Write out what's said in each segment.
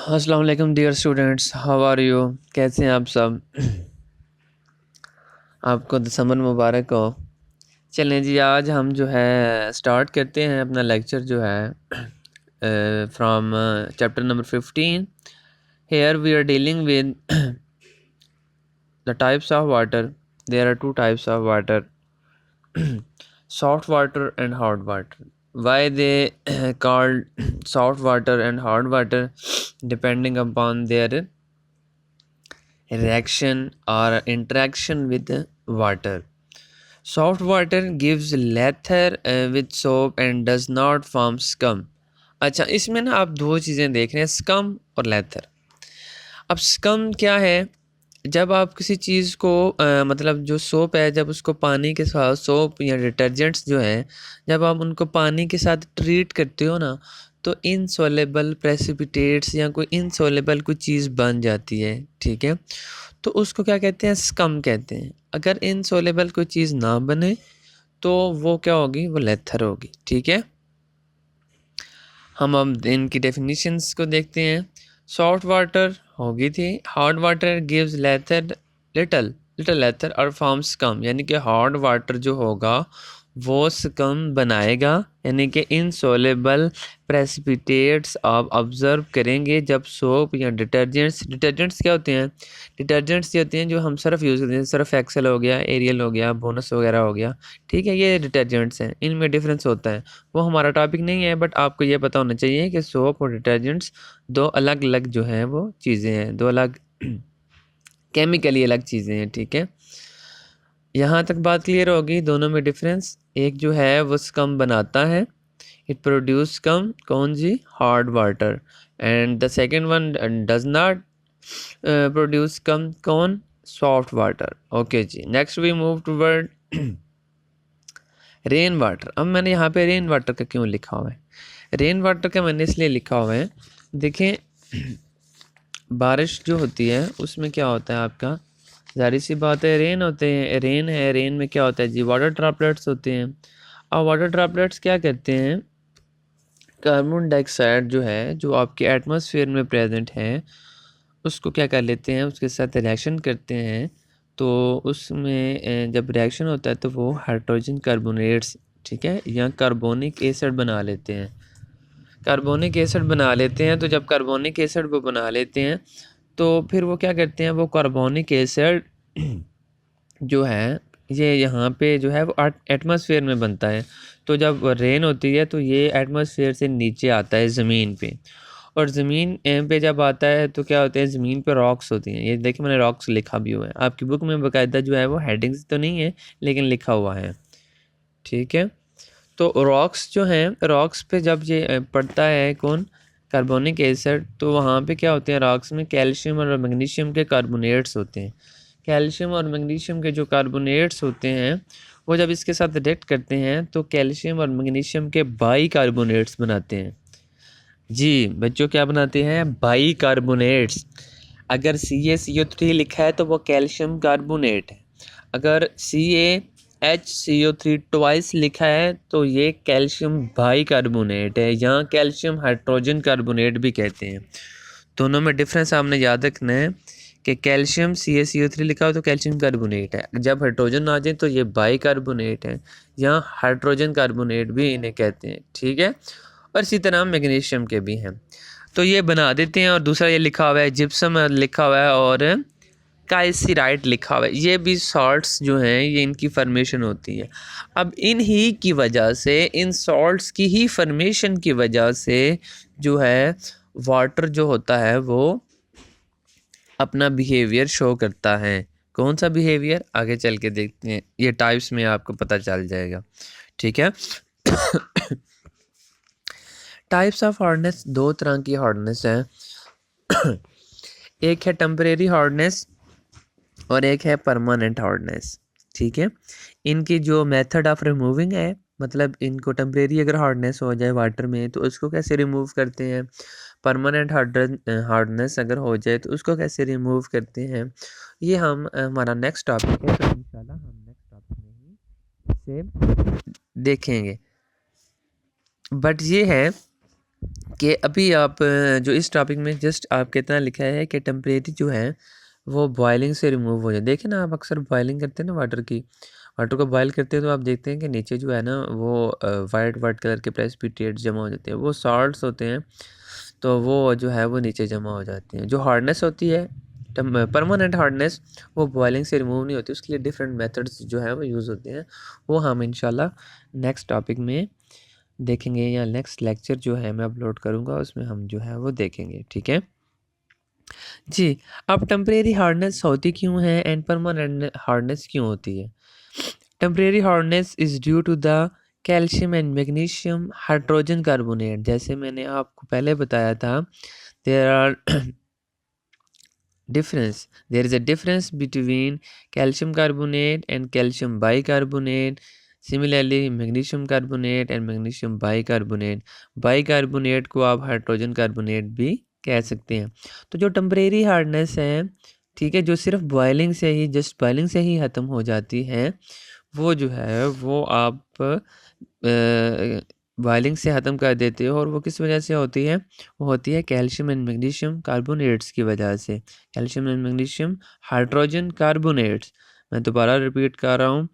अस्सलाम वालेकुम dear students, how are you? कैसे हैं आप सब? आपको दिसंबर मुबारक हो। चलें जी, आज हम जो है स्टार्ट करते हैं अपना लेक्चर जो है from chapter number 15। Here we are dealing with the types of water. There are two types of water, salt water and hard water. Why they called salt water and hard water? Depending upon their reaction or interaction with water. Salt water gives lather with soap and does not form scum. अच्छा, इसमें ना आप दो चीज़ें देख रहे हैं, scum और लेथर। अब स्कम क्या है? जब आप किसी चीज़ को मतलब जो सोप है, जब उसको पानी के साथ, सोप या डिटर्जेंट्स जो हैं, जब आप उनको पानी के साथ ट्रीट करते हो ना, तो इनसॉल्युबल प्रेसिपिटेट्स या कोई इनसॉल्युबल कोई चीज़ बन जाती है। ठीक है, तो उसको क्या कहते हैं? स्कम कहते हैं। अगर इनसॉल्युबल कोई चीज़ ना बने तो वो क्या होगी? वो लेथर होगी। ठीक है, हम अब इनकी डेफिनेशंस को देखते हैं। सॉल्ट वाटर होगी थी, hard water gives लेथर, little little लेथर और फॉर्म्स स्कम, यानी कि हार्ड वाटर जो होगा वो स्कम बनाएगा, यानी कि इनसॉल्युबल प्रेसिपिटेट्स आप ऑब्जर्व करेंगे जब सोप या डिटर्जेंट्स क्या होते हैं? डिटर्जेंट्स ये होते हैं जो हम सर्फ यूज़ करते हैं, सर्फ एक्सेल हो गया, एरियल हो गया, बोनस वगैरह हो गया। ठीक है, ये डिटर्जेंट्स हैं, इनमें डिफरेंस होता है, वो हमारा टॉपिक नहीं है, बट आपको ये पता होना चाहिए कि सोप और डिटर्जेंट्स दो अलग अलग जो हैं वो चीज़ें हैं, दो अलग केमिकली अलग चीज़ें हैं। ठीक है, यहाँ तक बात क्लियर होगी। दोनों में डिफरेंस, एक जो है वो स्कम बनाता है, इट प्रोड्यूस स्कम, कौन जी? Hard water. And the second one does not produce scum, कौन? Soft water. ओके जी, next we move toward rain water. अब मैंने यहाँ पे रेन वाटर का क्यों लिखा हुआ है? रेन वाटर का मैंने इसलिए लिखा हुआ है, देखें बारिश जो होती है उसमें क्या होता है आपका, जाहिर सी बात है रेन होते हैं, रेन है, रेन में क्या होता है जी? वाटर ड्रॉपलेट्स होते हैं। और वाटर ड्रॉपलेट्स क्या कहते हैं? कार्बन डाइऑक्साइड जो है, जो आपके एटमॉस्फेयर में प्रेजेंट है, उसको क्या कर लेते हैं, उसके साथ रिएक्शन करते हैं। तो उसमें जब रिएक्शन होता है तो वो हाइड्रोजन कार्बोनेट्स, ठीक है, या कार्बोनिक एसिड बना लेते हैं, कार्बोनिक एसिड बना लेते हैं। तो जब कार्बोनिक एसिड वो बना लेते हैं तो फिर वो क्या करते हैं, वो कार्बोनिक एसिड जो है ये यहाँ पे जो है वो एटमॉस्फेयर में बनता है। तो जब रेन होती है तो ये एटमॉस्फेयर से नीचे आता है ज़मीन पे, और ज़मीन पे जब आता है तो क्या होता है, ज़मीन पे रॉक्स होती हैं। ये देखिए मैंने रॉक्स लिखा भी हुआ है आपकी बुक में, बाकायदा जो है वो हेडिंग्स तो नहीं है लेकिन लिखा हुआ है। ठीक है, तो रॉक्स जो हैं, रॉक्स पे जब ये पड़ता है कौन? कार्बोनिक एसिड, तो वहाँ पे क्या होते हैं, रॉक्स में कैल्शियम और मैग्नीशियम के कार्बोनेट्स होते हैं। कैल्शियम और मैग्नीशियम के जो कार्बोनेट्स होते हैं वो जब इसके साथ रिएक्ट करते हैं तो कैल्शियम और मैग्नीशियम के बाई कार्बोनेट्स बनाते हैं। जी बच्चों, क्या बनाते हैं? By carbonates. अगर CaCO3 लिखा है तो वो कैल्शियम कार्बोनेट है। अगर CaHCO3 ट्वाइस लिखा है तो ये कैल्शियम बाई कार्बोनेट है, यहाँ कैल्शियम हाइड्रोजन कार्बोनेट भी कहते हैं। दोनों में डिफरेंस आपने याद रखना है कि कैल्शियम CaCO3 लिखा हो तो कैल्शियम कार्बोनेट है, जब हाइड्रोजन आ जाए तो ये बाई कार्बोनेट है, यहाँ हाइड्रोजन कार्बोनेट भी इन्हें कहते हैं। ठीक है, और इसी तरह मैग्नीशियम के भी हैं, तो ये बना देते हैं। और दूसरा ये लिखा हुआ है जिप्सम लिखा हुआ है और काइसिराइट लिखा हुआ है, ये भी सॉल्ट्स जो हैं ये इनकी फॉर्मेशन होती है। अब इन ही की वजह से, इन सॉल्ट्स की ही फॉर्मेशन की वजह से जो है वाटर जो होता है वो अपना बिहेवियर शो करता है। कौन सा बिहेवियर? आगे चल के देखते हैं, ये टाइप्स में आपको पता चल जाएगा। ठीक है, टाइप्स ऑफ हार्डनेस, दो तरह की हार्डनेस है, एक है टेम्परेरी हार्डनेस और एक है परमानेंट हार्डनेस। ठीक है, इनकी जो मेथड ऑफ रिमूविंग है, मतलब इनको टेम्परेरी अगर हार्डनेस हो जाए वाटर में तो उसको कैसे रिमूव करते हैं, परमानेंट हार्डनेस अगर हो जाए तो उसको कैसे रिमूव करते हैं, ये हम हमारा नेक्स्ट टॉपिक है, तो इंशाल्लाह हम नेक्स्ट टॉपिक में ही इसे देखेंगे। बट ये है कि अभी आप जो इस टॉपिक में जस्ट आप कितना लिखा है कि टेम्परेरी जो है वो बॉयलिंग से रिमूव हो जाए। देखिए ना, आप अक्सर बॉयलिंग करते हैं ना वाटर की, वाटर को बॉयल करते हैं तो आप देखते हैं कि नीचे जो है ना वो वाइट वाइट कलर के प्रेसिपिटेट्स जमा हो जाते हैं, वो सॉल्ट्स होते हैं, तो वो जो है वो नीचे जमा हो जाती हैं। जो हार्डनेस होती है, परमानेंट हार्डनेस, वो बॉयलिंग से रिमूव नहीं होती, उसके लिए डिफरेंट मेथड्स जो है वो यूज़ होते हैं। वो हम इंशाल्लाह नेक्स्ट टॉपिक में देखेंगे, या नेक्स्ट लेक्चर जो है मैं अपलोड करूँगा उसमें हम जो है वो देखेंगे। ठीक है जी। अब टेम्परेरी हार्डनेस होती क्यों है एंड परमानेंट हार्डनेस क्यों होती है? Temporary hardness is due to the calcium and magnesium hydrogen carbonate. जैसे मैंने आपको पहले बताया था, there are difference there is a difference between calcium carbonate and calcium bicarbonate. Similarly magnesium carbonate and magnesium bicarbonate, bicarbonate को आप hydrogen carbonate भी कह सकते हैं। तो जो टेम्परेरी हार्डनेस है, ठीक है, जो सिर्फ बॉइलिंग से ही, जस्ट बॉइलिंग से ही ख़त्म हो जाती है, वो जो है वो आप बॉइलिंग से ख़त्म कर देते हो। और वो किस वजह से होती है? वो होती है कैल्शियम एंड मैग्नीशियम कार्बोनेट्स की वजह से, calcium and magnesium hydrogen carbonates. मैं दोबारा रिपीट कर रहा हूँ,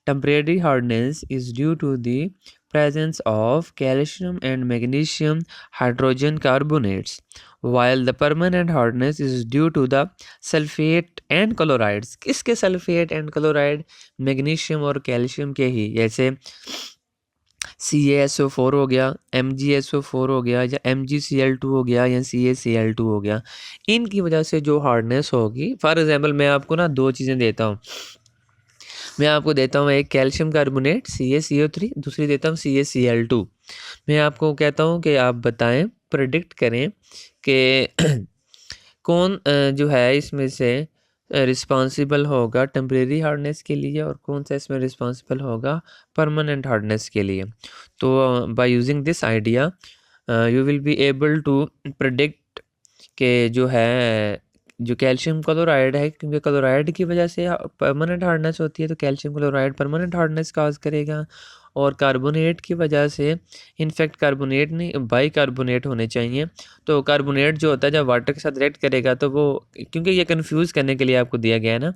temporary hardness is due to the presence of calcium and magnesium hydrogen carbonates, while the permanent hardness is due to the sulfate and chlorides। किसके sulphate and chloride? Magnesium और calcium के ही। जैसे CaSO4 हो गया, MgSO4 हो गया, या MgCl2 हो गया, या CaCl2 हो गया। इनकी वजह से जो हार्डनेस होगी, फॉर एग्जांपल मैं आपको ना दो चीज़ें देता हूँ। मैं आपको देता हूँ एक कैल्शियम कार्बोनेट CaCO3, दूसरी देता हूँ CaCl2। मैं आपको कहता हूँ कि आप बताएं, प्रेडिक्ट करें कि कौन जो है इसमें से रिस्पॉन्सिबल होगा टेम्परेरी हार्डनेस के लिए, और कौन सा इसमें रिस्पॉन्सिबल होगा परमानेंट हार्डनेस के लिए। तो by using this idea you will be able to predict के जो है, जो कैल्शियम क्लोराइड है, क्योंकि क्लोराइड की वजह से परमानेंट हार्डनेस होती है, तो कैल्शियम क्लोराइड परमानेंट हार्डनेस काज करेगा। और कार्बोनेट की वजह से, इनफैक्ट कार्बोनेट नहीं, बाई कार्बोनेट होने चाहिए। तो कार्बोनेट जो होता है जब वाटर के साथ रिएक्ट करेगा तो वो, क्योंकि ये कंफ्यूज करने के लिए आपको दिया गया है ना,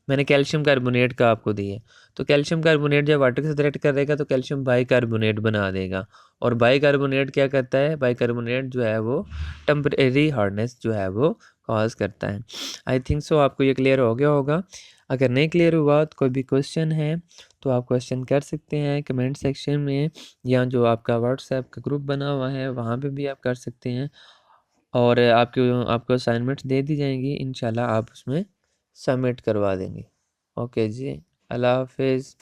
मैंने कैल्शियम कार्बोनेट का आपको दिया है। तो कैल्शियम कार्बोनेट जब वाटर के साथ रिएक्ट करेगा तो कैल्शियम बाई कार्बोनेट बना देगा। और बाई कार्बोनेट क्या करता है? बाई कार्बोनेट जो है वो टेम्परेरी हार्डनेस जो है वो कॉज करता है। आई थिंक सो आपको ये क्लियर हो गया होगा। अगर नहीं क्लियर हुआ तो कोई भी क्वेश्चन है तो आप क्वेश्चन कर सकते हैं कमेंट सेक्शन में, या जो आपका व्हाट्सएप का ग्रुप बना हुआ है वहाँ पे भी आप कर सकते हैं। और आपको असाइनमेंट्स दे दी जाएंगी, इंशाल्लाह आप उसमें सबमिट करवा देंगे। ओके जी, अल्लाह हाफिज़।